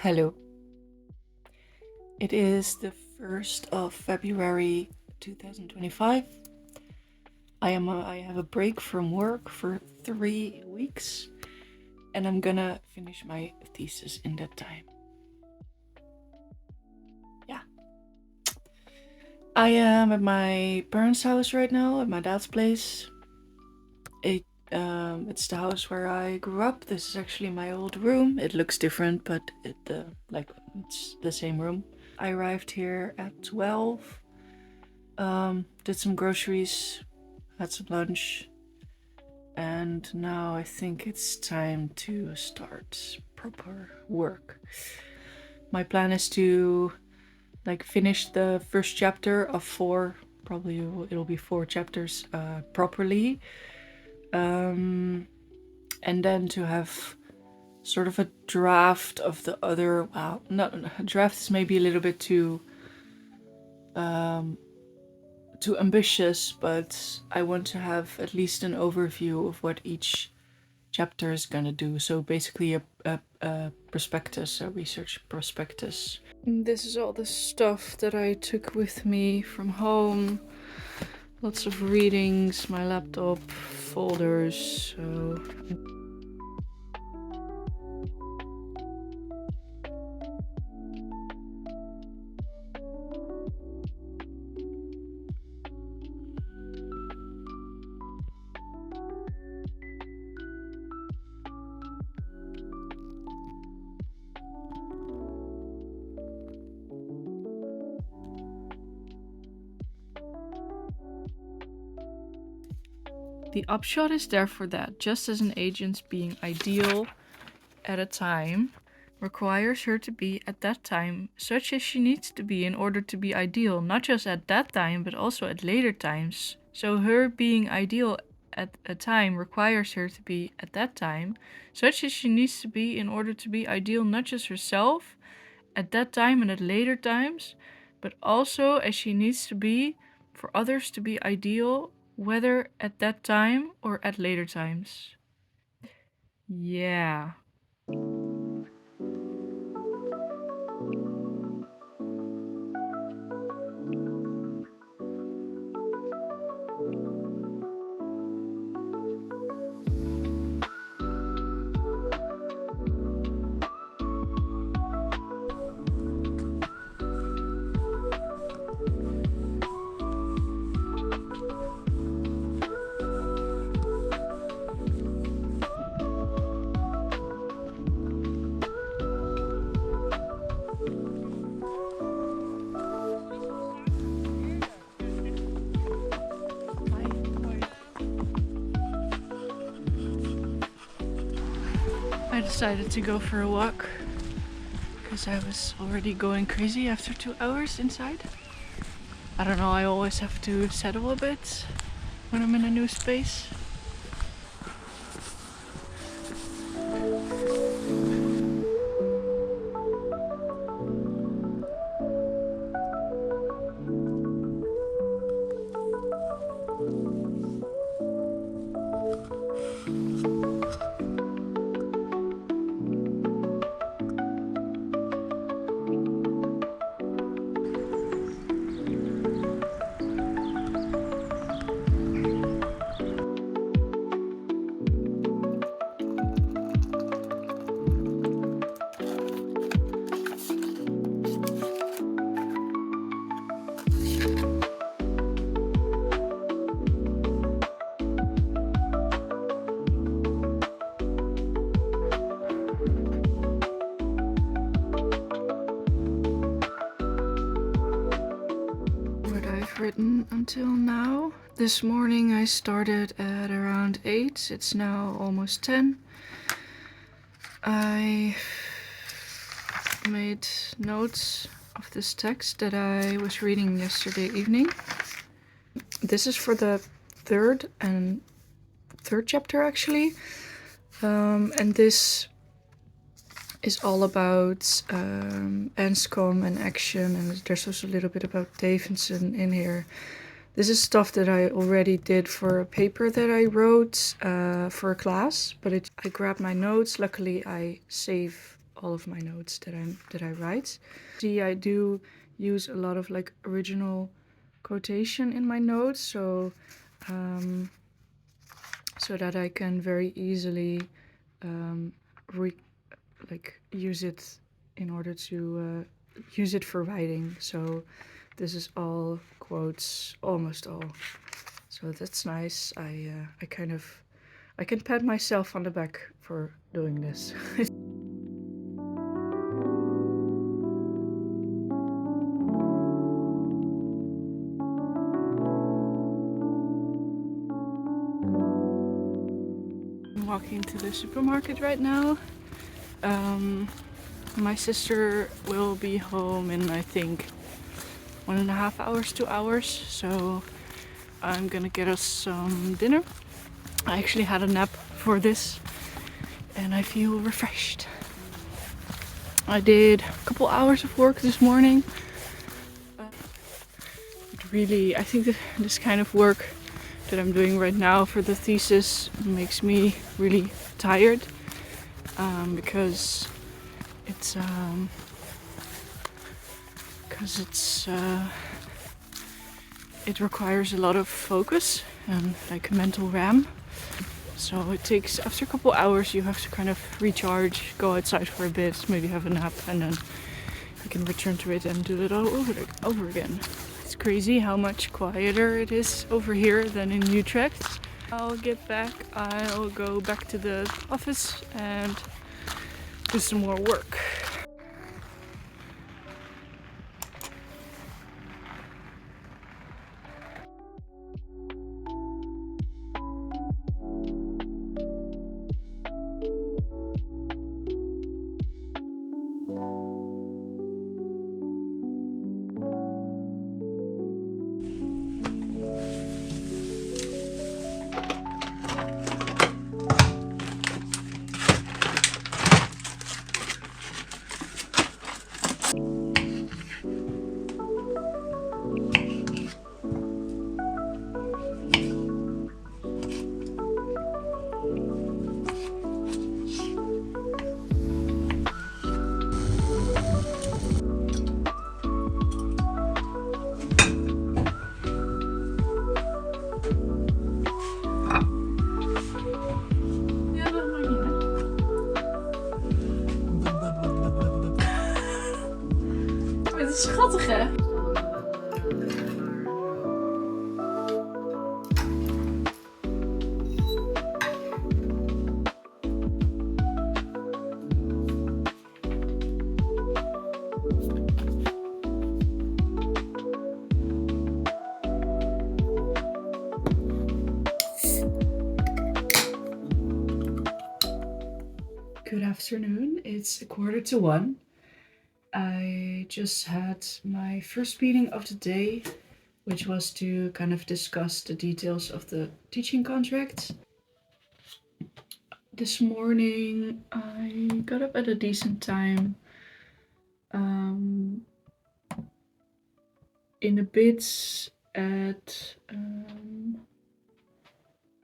Hello. It is the 1st of February 2025. I have a break from work for 3 weeks and I'm gonna finish my thesis in that time. Yeah. I am at my parents' house right now, at my dad's place. It's the house where I grew up. This is actually my old room. It looks different, but it's the same room. I arrived here at 12. Did some groceries, had some lunch, and now I think it's time to start proper work. My plan is to finish the first chapter of 4. Probably it'll be 4 chapters properly, and then to have sort of a draft of the other. Well, not draft is maybe a little bit too ambitious, but I want to have at least an overview of what each chapter is gonna do. So basically a prospectus, a research prospectus. This is all the stuff that I took with me from home. Lots of readings, my laptop, folders, so... The upshot is therefore that, just as an agent's being ideal at a time requires her to be at that time such as she needs to be in order to be ideal, not just at that time but also at later times. So her being ideal at a time requires her to be at that time such as she needs to be in order to be ideal, not just herself at that time and at later times, but also as she needs to be for others to be ideal, whether at that time or at later times. Yeah. I decided to go for a walk because I was already going crazy after 2 hours inside. I don't know, I always have to settle a bit when I'm in a new space. Written until now. This morning I started at around 8. It's now almost 10. I made notes of this text that I was reading yesterday evening. This is for the third chapter actually, and this is all about ENSCOM and action, and there's also a little bit about Davidson in here. This is stuff that I already did for a paper that I wrote for a class, but I grabbed my notes. Luckily I save all of my notes that I write. See, I do use a lot of like original quotation in my notes, so that I can very easily use it in order to use it for writing. So this is all quotes, almost all. So that's nice. I can pat myself on the back for doing this. I'm walking to the supermarket right now. My sister will be home in, I think, 1.5 hours, 2 hours. So I'm gonna get us some dinner. I actually had a nap for this and I feel refreshed. I did a couple hours of work this morning. I think that this kind of work that I'm doing right now for the thesis makes me really tired because it requires a lot of focus and like mental RAM. So it takes, after a couple hours, you have to kind of recharge, go outside for a bit, maybe have a nap, and then you can return to it and do it all over again. It's crazy how much quieter it is over here than in Utrecht. I'll get back, I'll go back to the office and do some more work. Het is schattig, hè? Good afternoon. It's 1:15. I just had my first meeting of the day, which was to kind of discuss the details of the teaching contract. This morning I got up at a decent time. In a bit at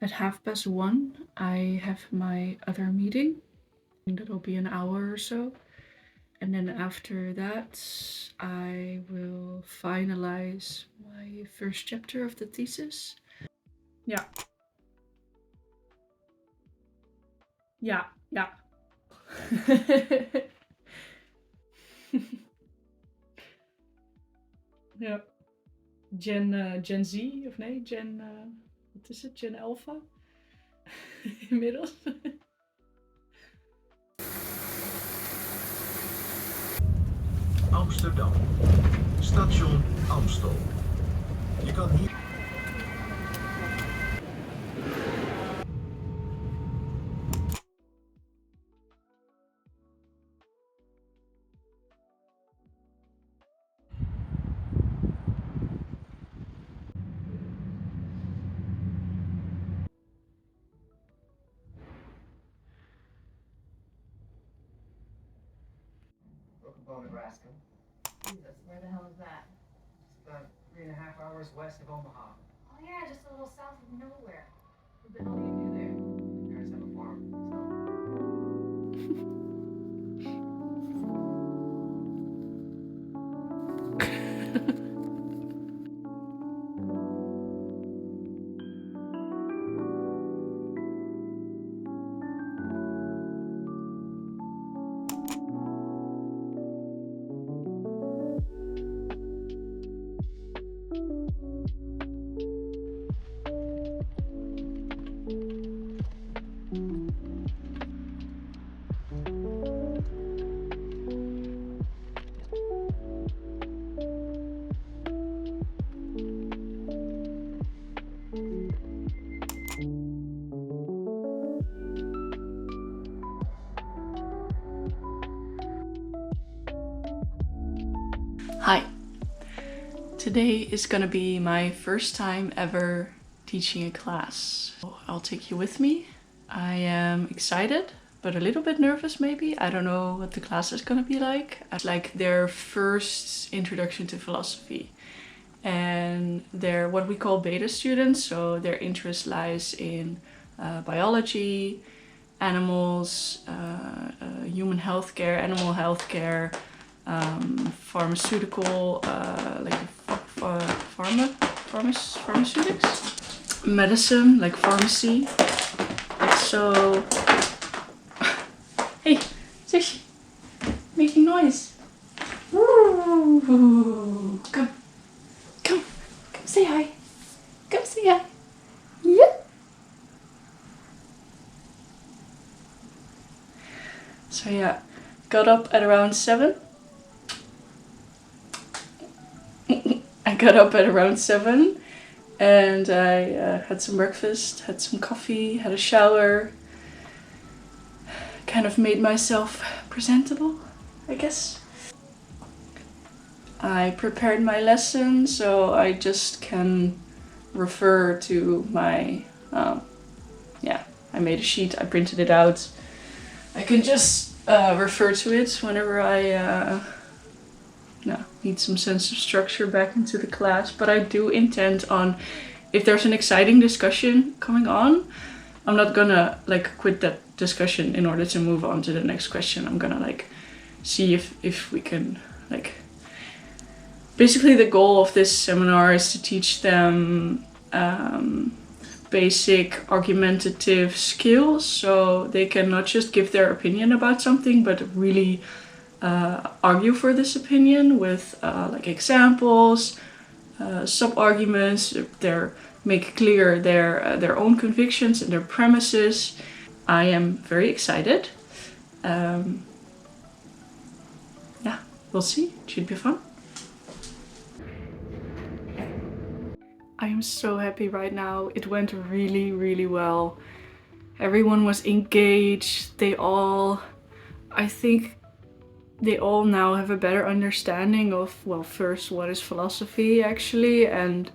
1:30 I have my other meeting. That'll be an hour or so. And then after that, I will finalize my first chapter of the thesis. Ja. Ja, ja. Ja. Gen Z, of nee, wat is het? Gen Alpha? Inmiddels. Amsterdam. Station Amstel. Je kan hier... Nebraska. Jesus, where the hell is that? Just about 3.5 hours west of Omaha. Oh yeah, just a little south of nowhere. What the hell do you do there? My parents have a farm, Today is gonna be my first time ever teaching a class. I'll take you with me. I am excited, but a little bit nervous maybe. I don't know what the class is gonna be like. It's like their first introduction to philosophy. And they're what we call beta students, so their interest lies in biology, animals, human healthcare, animal healthcare, pharmaceutical, like pharmaceutics, medicine, like pharmacy. So, hey, Sushi, making noise. Ooh, come, say hi. Come say hi. Yeah. So yeah, got up at around 7. I got up at around 7 and I had some breakfast, had some coffee, had a shower, kind of made myself presentable, I guess. I prepared my lesson so I just can refer to my, I made a sheet, I printed it out. I can just refer to it whenever I need some sense of structure back into the class. But I do intend on, if there's an exciting discussion coming on, I'm not gonna like quit that discussion in order to move on to the next question. I'm gonna like see if we can like, basically the goal of this seminar is to teach them basic argumentative skills, so they can not just give their opinion about something, but really argue for this opinion with like examples, sub-arguments. Make clear their own convictions and their premises. I am very excited. Yeah, we'll see. It should be fun. I am so happy right now. It went really, really well. Everyone was engaged. I think they all now have a better understanding of, well, first, what is philosophy actually, and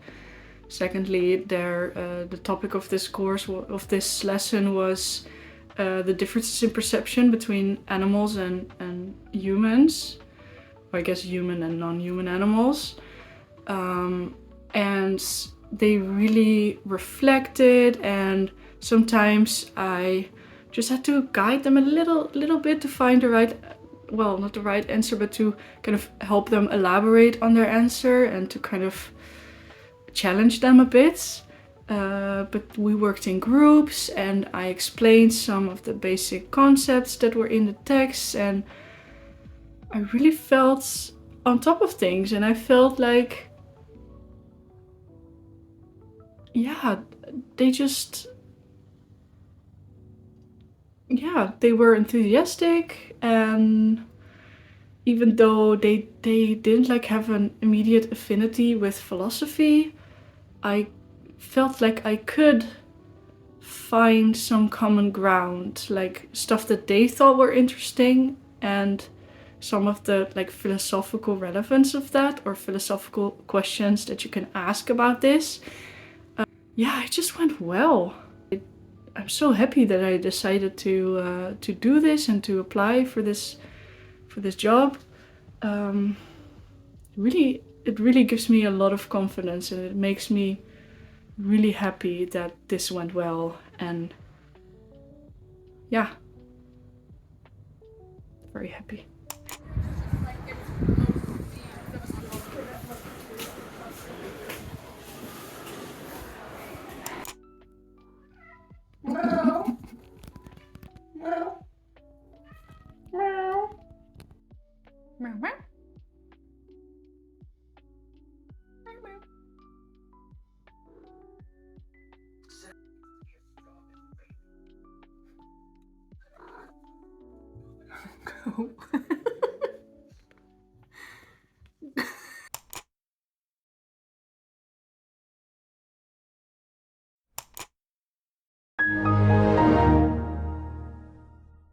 secondly, the topic of this course, of this lesson, was the differences in perception between animals and humans, or I guess human and non-human animals. And they really reflected, and sometimes I just had to guide them a little bit to find the right, well, not the right answer, but to kind of help them elaborate on their answer and to kind of challenge them a bit. But we worked in groups and I explained some of the basic concepts that were in the text, and I really felt on top of things, and I felt like, yeah, they were enthusiastic, and even though they didn't like have an immediate affinity with philosophy, I felt like I could find some common ground, like stuff that they thought were interesting, and some of the like philosophical relevance of that, or philosophical questions that you can ask about this. Yeah, it just went well. I'm so happy that I decided to do this and to apply for this job. It really gives me a lot of confidence, and it makes me really happy that this went well. And yeah, very happy. Go.